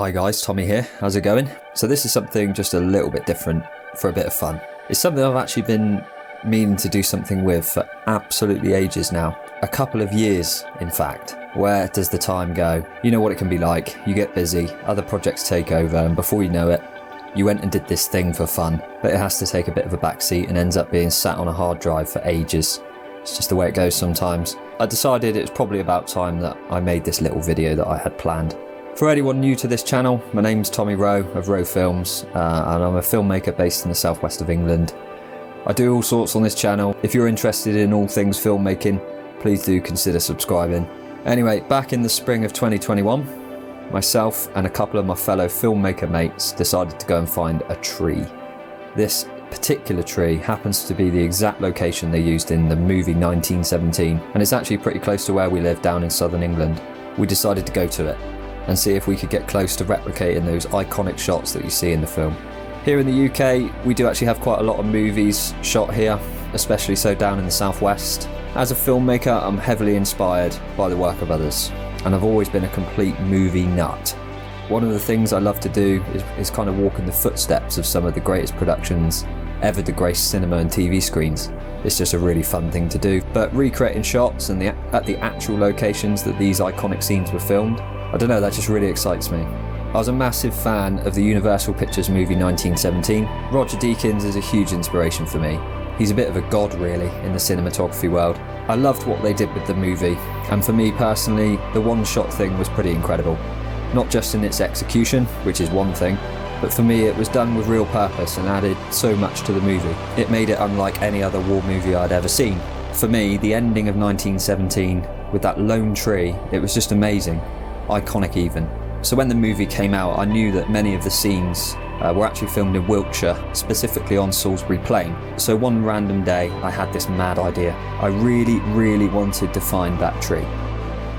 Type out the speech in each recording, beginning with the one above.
Hi guys, Tommy here. How's it going? So this is something just a little bit different for a bit of fun. It's something I've actually been meaning to do something with for absolutely ages now. A couple of years, in fact. Where does the time go? You know what it can be like. You get busy, other projects take over, and before you know it, you went and did this thing for fun, but it has to take a bit of a backseat and ends up being sat on a hard drive for ages. It's just the way it goes sometimes. I decided it was probably about time that I made this little video that I had planned. For anyone new to this channel, my name's Tommy Rowe of Rowe Films, and I'm a filmmaker based in the southwest of England. I do all sorts on this channel. If you're interested in all things filmmaking, please do consider subscribing. Anyway, back in the spring of 2021, myself and a couple of my fellow filmmaker mates decided to go and find a tree. This particular tree happens to be the exact location they used in the movie 1917, and it's actually pretty close to where we live down in southern England. We decided to go to it and see if we could get close to replicating those iconic shots that you see in the film. Here in the UK, we do actually have quite a lot of movies shot here, especially so down in the southwest. As a filmmaker, I'm heavily inspired by the work of others, and I've always been a complete movie nut. One of the things I love to do is kind of walk in the footsteps of some of the greatest productions ever to grace cinema and TV screens. It's just a really fun thing to do. But recreating shots and at the actual locations that these iconic scenes were filmed, I don't know, that just really excites me. I was a massive fan of the Universal Pictures movie 1917. Roger Deakins is a huge inspiration for me. He's a bit of a god really in the cinematography world. I loved what they did with the movie, and for me personally, the one-shot thing was pretty incredible. Not just in its execution, which is one thing, but for me it was done with real purpose and added so much to the movie. It made it unlike any other war movie I'd ever seen. For me, the ending of 1917 with that lone tree, it was just amazing. Iconic even. So when the movie came out, I knew that many of the scenes were actually filmed in Wiltshire, specifically on Salisbury Plain. So one random day, I had this mad idea. I really wanted to find that tree.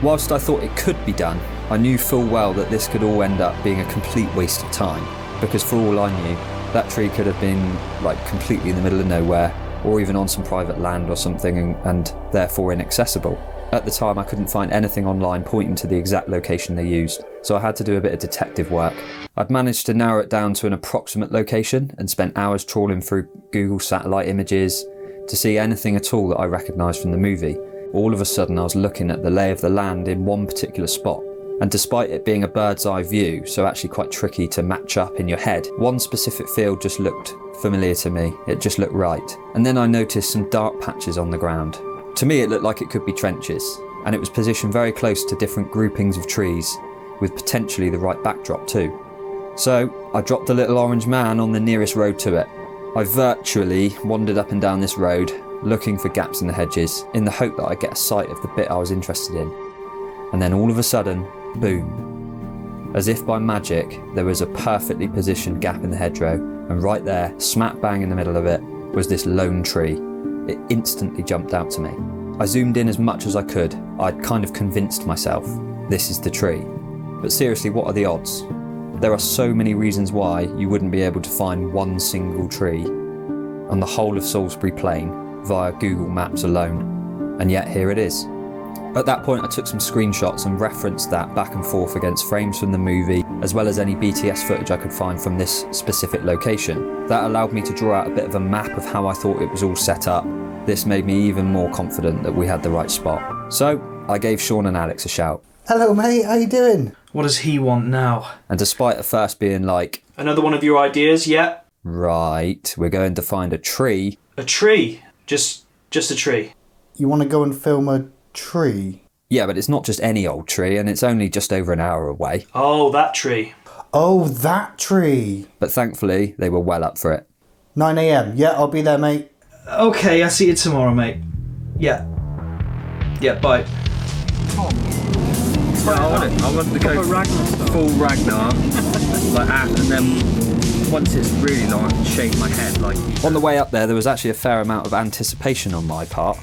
Whilst I thought it could be done, I knew full well that this could all end up being a complete waste of time, because for all I knew, that tree could have been like completely in the middle of nowhere, or even on some private land or something, and therefore inaccessible. At the time, I couldn't find anything online pointing to the exact location they used, so I had to do a bit of detective work. I'd managed to narrow it down to an approximate location and spent hours trawling through Google satellite images to see anything at all that I recognised from the movie. All of a sudden, I was looking at the lay of the land in one particular spot, and despite it being a bird's eye view, so actually quite tricky to match up in your head, one specific field just looked familiar to me. It just looked right. And then I noticed some dark patches on the ground. To me, it looked like it could be trenches, and it was positioned very close to different groupings of trees, with potentially the right backdrop too. So I dropped the little orange man on the nearest road to it. I virtually wandered up and down this road, looking for gaps in the hedges, in the hope that I'd get a sight of the bit I was interested in. And then all of a sudden, boom. As if by magic, there was a perfectly positioned gap in the hedgerow, and right there, smack bang in the middle of it, was this lone tree. It instantly jumped out to me. I zoomed in as much as I could. I'd kind of convinced myself, this is the tree. But seriously, what are the odds? There are so many reasons why you wouldn't be able to find one single tree on the whole of Salisbury Plain via Google Maps alone. And yet here it is. At that point I took some screenshots and referenced that back and forth against frames from the movie, as well as any BTS footage I could find from this specific location. That allowed me to draw out a bit of a map of how I thought it was all set up. This made me even more confident that we had the right spot. So I gave Sean and Alex a shout. Hello mate, how you doing? What does he want now? And despite at first being like, another one of your ideas, yeah? Right, we're going to find a tree. A tree? Just a tree? You want to go and film a tree? Yeah, but it's not just any old tree, and it's only just over an hour away. Oh, that tree. Oh, that tree. But thankfully, they were well up for it. 9 AM. Yeah, I'll be there, mate. Okay, I'll see you tomorrow, mate. Yeah. Yeah, bye. I want to go full Ragnar, like that, and then once it's really like shave my head like. On the way up there was actually a fair amount of anticipation on my part.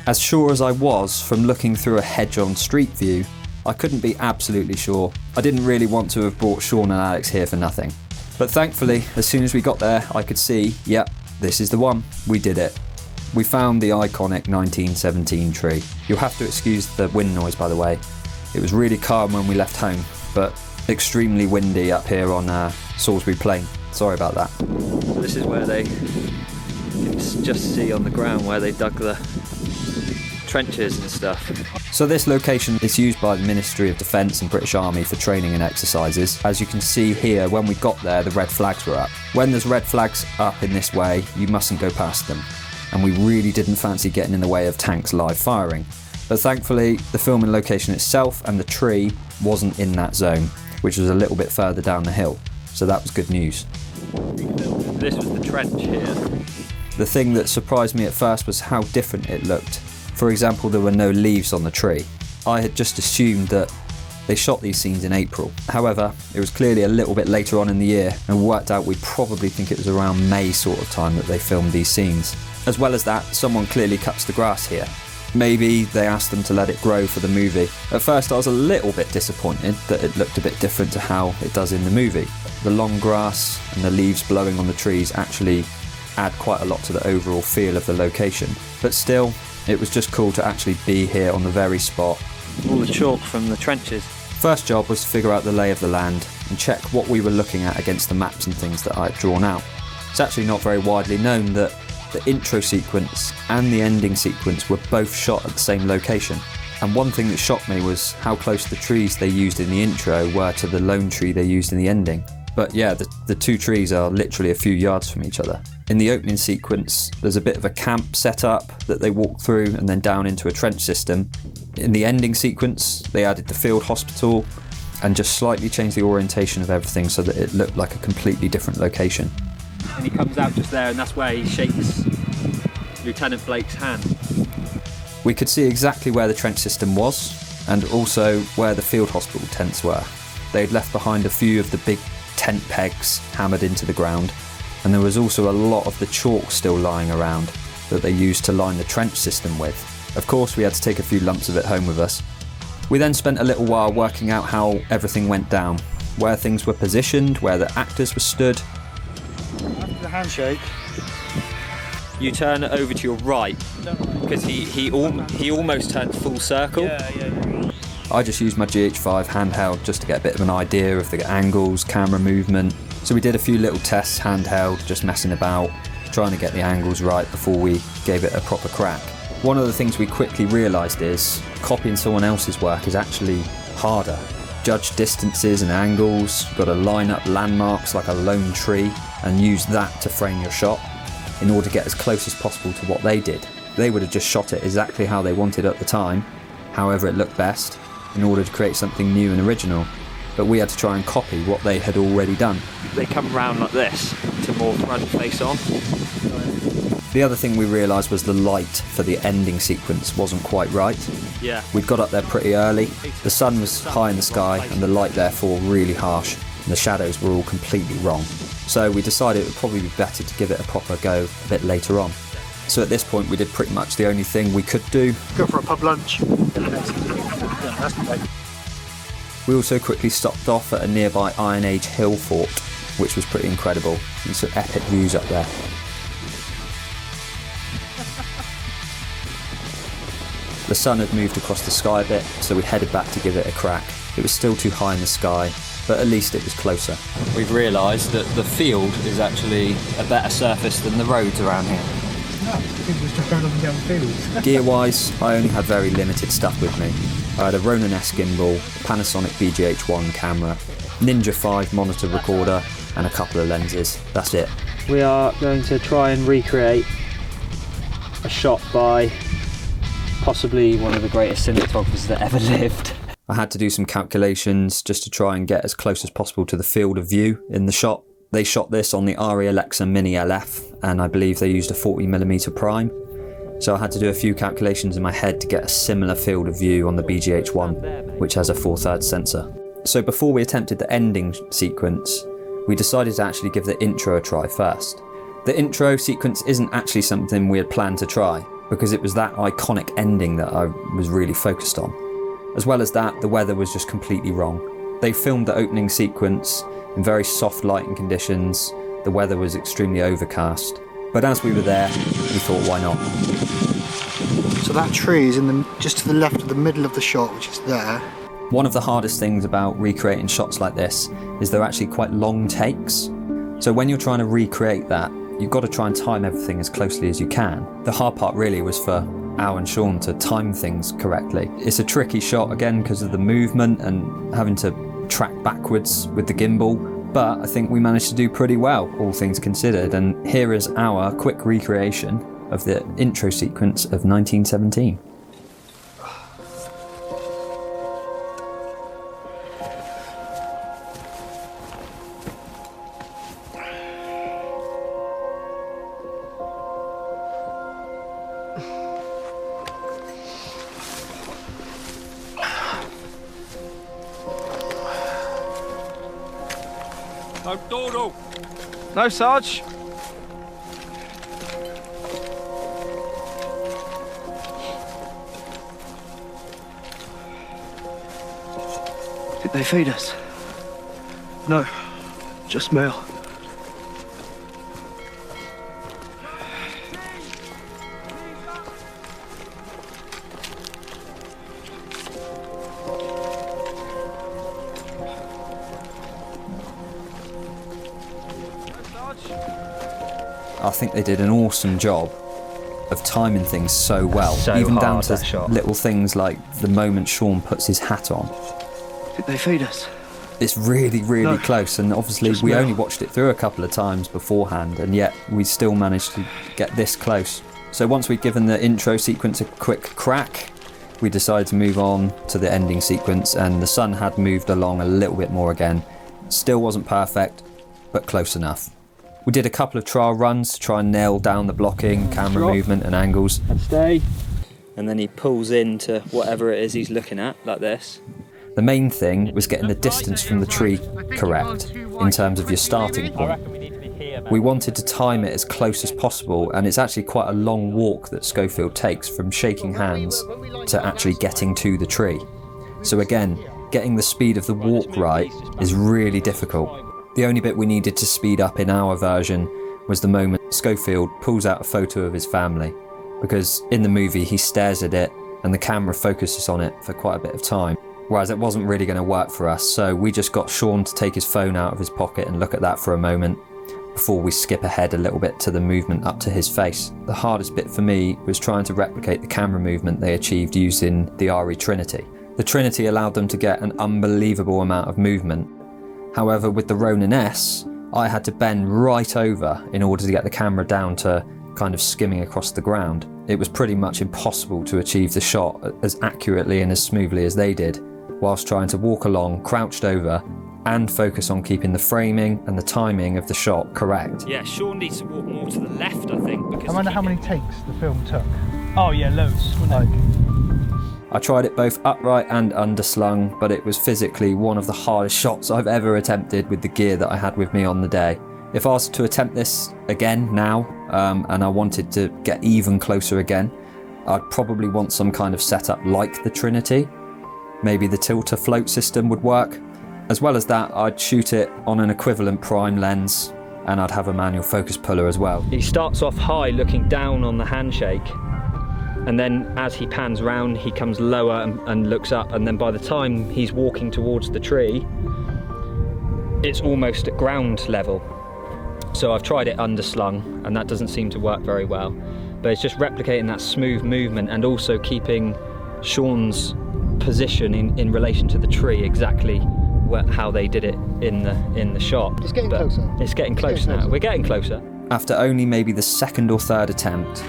As sure as I was from looking through a hedge on street view, I couldn't be absolutely sure. I didn't really want to have brought Sean and Alex here for nothing. But thankfully, as soon as we got there, I could see, yep, this is the one. We did it. We found the iconic 1917 tree. You'll have to excuse the wind noise, by the way. It was really calm when we left home, but extremely windy up here on Salisbury Plain. Sorry about that. So this is where you can just see on the ground where they dug the trenches and stuff. So this location is used by the Ministry of Defence and British Army for training and exercises. As you can see here, when we got there, the red flags were up. When there's red flags up in this way, you mustn't go past them. And we really didn't fancy getting in the way of tanks live firing. But thankfully, the filming location itself and the tree wasn't in that zone, which was a little bit further down the hill. So that was good news. This was the trench here. The thing that surprised me at first was how different it looked. For example, there were no leaves on the tree. I had just assumed that they shot these scenes in April. However, it was clearly a little bit later on in the year, and worked out we probably think it was around May sort of time that they filmed these scenes. As well as that, someone clearly cuts the grass here. Maybe they asked them to let it grow for the movie. At first I was a little bit disappointed that it looked a bit different to how it does in the movie. The long grass and the leaves blowing on the trees actually add quite a lot to the overall feel of the location. But still, it was just cool to actually be here on the very spot. All the chalk from the trenches. First job was to figure out the lay of the land and check what we were looking at against the maps and things that I had drawn out. It's actually not very widely known that the intro sequence and the ending sequence were both shot at the same location. And one thing that shocked me was how close the trees they used in the intro were to the lone tree they used in the ending. But yeah, the two trees are literally a few yards from each other. In the opening sequence, there's a bit of a camp set up that they walk through and then down into a trench system. In the ending sequence, they added the field hospital and just slightly changed the orientation of everything so that it looked like a completely different location. And he comes out just there, and that's where he shakes Lieutenant Blake's hand. We could see exactly where the trench system was, and also where the field hospital tents were. They'd left behind a few of the big tent pegs hammered into the ground, and there was also a lot of the chalk still lying around that they used to line the trench system with. Of course, we had to take a few lumps of it home with us. We then spent a little while working out how everything went down, where things were positioned, where the actors were stood. After the handshake, You turn it over to your right, because he almost turned full circle. Yeah. I just used my GH5 handheld just to get a bit of an idea of the angles, camera movement. So we did a few little tests handheld, just messing about, trying to get the angles right before we gave it a proper crack. One of the things we quickly realised is copying someone else's work is actually harder. Judge distances and angles, you've got to line up landmarks like a lone tree and use that to frame your shot in order to get as close as possible to what they did. They would have just shot it exactly how they wanted at the time, however it looked best, in order to create something new and original. But we had to try and copy what they had already done. They come round like this to more front face on. The other thing we realised was the light for the ending sequence wasn't quite right. Yeah. We'd got up there pretty early. The sun was high in the sky and the light therefore really harsh, and the shadows were all completely wrong. So we decided it would probably be better to give it a proper go a bit later on. So at this point we did pretty much the only thing we could do. go for a pub lunch. We also quickly stopped off at a nearby Iron Age hill fort, which was pretty incredible. And some epic views up there. The sun had moved across the sky a bit, so we headed back to give it a crack. It was still too high in the sky, but at least it was closer. We've realised that the field is actually a better surface than the roads around here. Gear-wise, I only had very limited stuff with me. I had a Ronin S gimbal, a Panasonic BGH1 camera, Ninja 5 monitor recorder, and a couple of lenses. That's it. We are going to try and recreate a shot by possibly one of the greatest cinematographers that ever lived. I had to do some calculations just to try and get as close as possible to the field of view in the shot. They shot this on the Arri Alexa Mini LF, and I believe they used a 40mm prime. So I had to do a few calculations in my head to get a similar field of view on the BGH1, which has a 4/3 sensor. So before we attempted the ending sequence, we decided to actually give the intro a try first. The intro sequence isn't actually something we had planned to try, because it was that iconic ending that I was really focused on. As well as that, the weather was just completely wrong. They filmed the opening sequence in very soft lighting conditions. The weather was extremely overcast. But as we were there, we thought, why not? So that tree is just to the left of the middle of the shot, which is there. One of the hardest things about recreating shots like this is they're actually quite long takes. So when you're trying to recreate that, you've got to try and time everything as closely as you can. The hard part really was for Al and Sean to time things correctly. It's a tricky shot again because of the movement and having to track backwards with the gimbal, but I think we managed to do pretty well, all things considered. And here is our quick recreation of the intro sequence of 1917. No, Dodo! No, Sarge. Did they feed us? No, just mail. I think they did an awesome job of timing things so well, So even down hard, to that shot. little things like the moment Sean puts his hat on. Did they feed us? It's really, really No, close, and obviously just we now. only watched it through a couple of times beforehand, and yet we still managed to get this close. So once we'd given the intro sequence a quick crack, we decided to move on to the ending sequence, and the sun had moved along a little bit more again. Still wasn't perfect, but close enough. We did a couple of trial runs to try and nail down the blocking, camera Drop. movement and angles. And stay. And then he pulls into whatever it is he's looking at, like this. The main thing was getting the distance from the tree correct in terms of your starting point. We wanted to time it as close as possible, and it's actually quite a long walk that Schofield takes from shaking hands to actually getting to the tree. So again, getting the speed of the walk right is really difficult. The only bit we needed to speed up in our version was the moment Schofield pulls out a photo of his family, because in the movie he stares at it and the camera focuses on it for quite a bit of time, whereas it wasn't really going to work for us, so we just got Sean to take his phone out of his pocket and look at that for a moment before we skip ahead a little bit to the movement up to his face. The hardest bit for me was trying to replicate the camera movement they achieved using the RE Trinity. The Trinity allowed them to get an unbelievable amount of movement. However, with the Ronin S, I had to bend right over in order to get the camera down to kind of skimming across the ground. It was pretty much impossible to achieve the shot as accurately and as smoothly as they did, whilst trying to walk along crouched over and focus on keeping the framing and the timing of the shot correct. Yeah, Sean needs to walk more to the left, I think. Because I wonder how many takes the film took. Oh yeah, loads. Like, I tried it both upright and underslung, but it was physically one of the hardest shots I've ever attempted with the gear that I had with me on the day. If I was to attempt this again now, and I wanted to get even closer again, I'd probably want some kind of setup like the Trinity. Maybe the tilter float system would work. As well as that, I'd shoot it on an equivalent prime lens, and I'd have a manual focus puller as well. He starts off high looking down on the handshake, and then as he pans round he comes lower and looks up, and then by the time he's walking towards the tree it's almost at ground level. So I've tried it underslung and that doesn't seem to work very well, but it's just replicating that smooth movement and also keeping Sean's position in relation to the tree exactly how they did it in the shot. It's getting But closer. It's getting close now. We're getting closer. After only maybe the second or third attempt,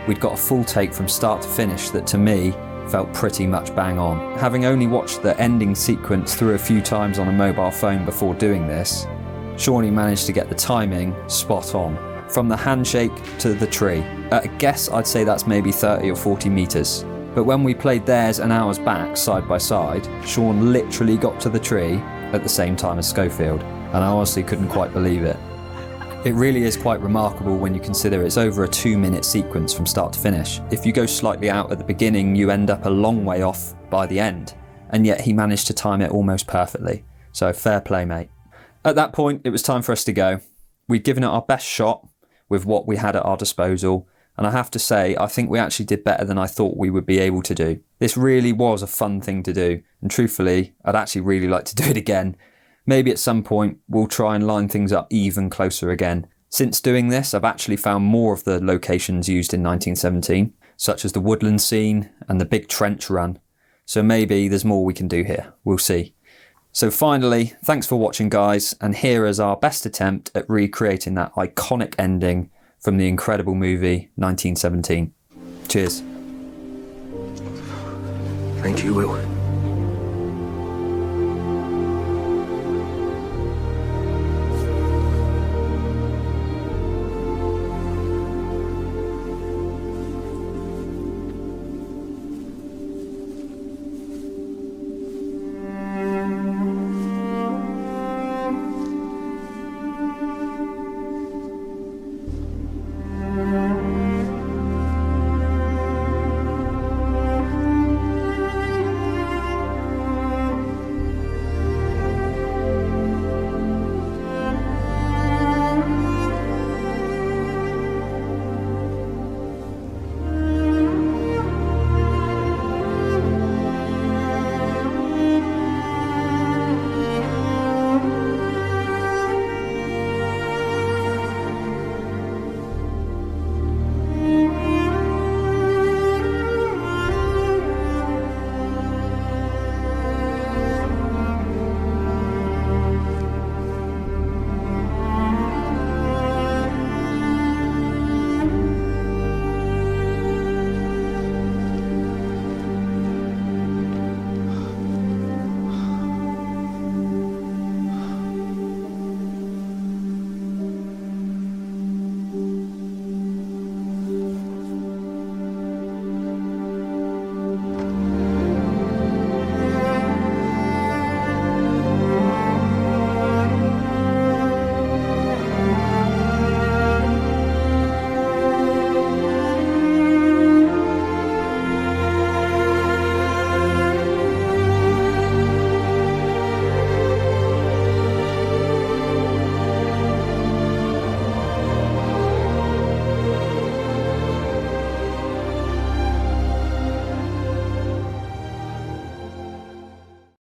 we'd got a full take from start to finish that to me felt pretty much bang on. Having only watched the ending sequence through a few times on a mobile phone before doing this, Shawnee managed to get the timing spot on. From the handshake to the tree. At a guess, I'd say that's maybe 30 or 40 metres. But when we played theirs and ours back side by side, Sean literally got to the tree at the same time as Schofield, and I honestly couldn't quite believe it. It really is quite remarkable when you consider it's over a 2-minute sequence from start to finish. If you go slightly out at the beginning, you end up a long way off by the end, and yet he managed to time it almost perfectly. So fair play, mate. At that point, it was time for us to go. We'd given it our best shot with what we had at our disposal, And I have to say, I think we actually did better than I thought we would be able to do. This really was a fun thing to do, and truthfully, I'd actually really like to do it again. Maybe at some point we'll try and line things up even closer again. Since doing this, I've actually found more of the locations used in 1917, such as the woodland scene and the big trench run. So maybe there's more we can do here. We'll see. So finally, thanks for watching, guys, and here is our best attempt at recreating that iconic ending from the incredible movie 1917. Cheers. Thank you, Will.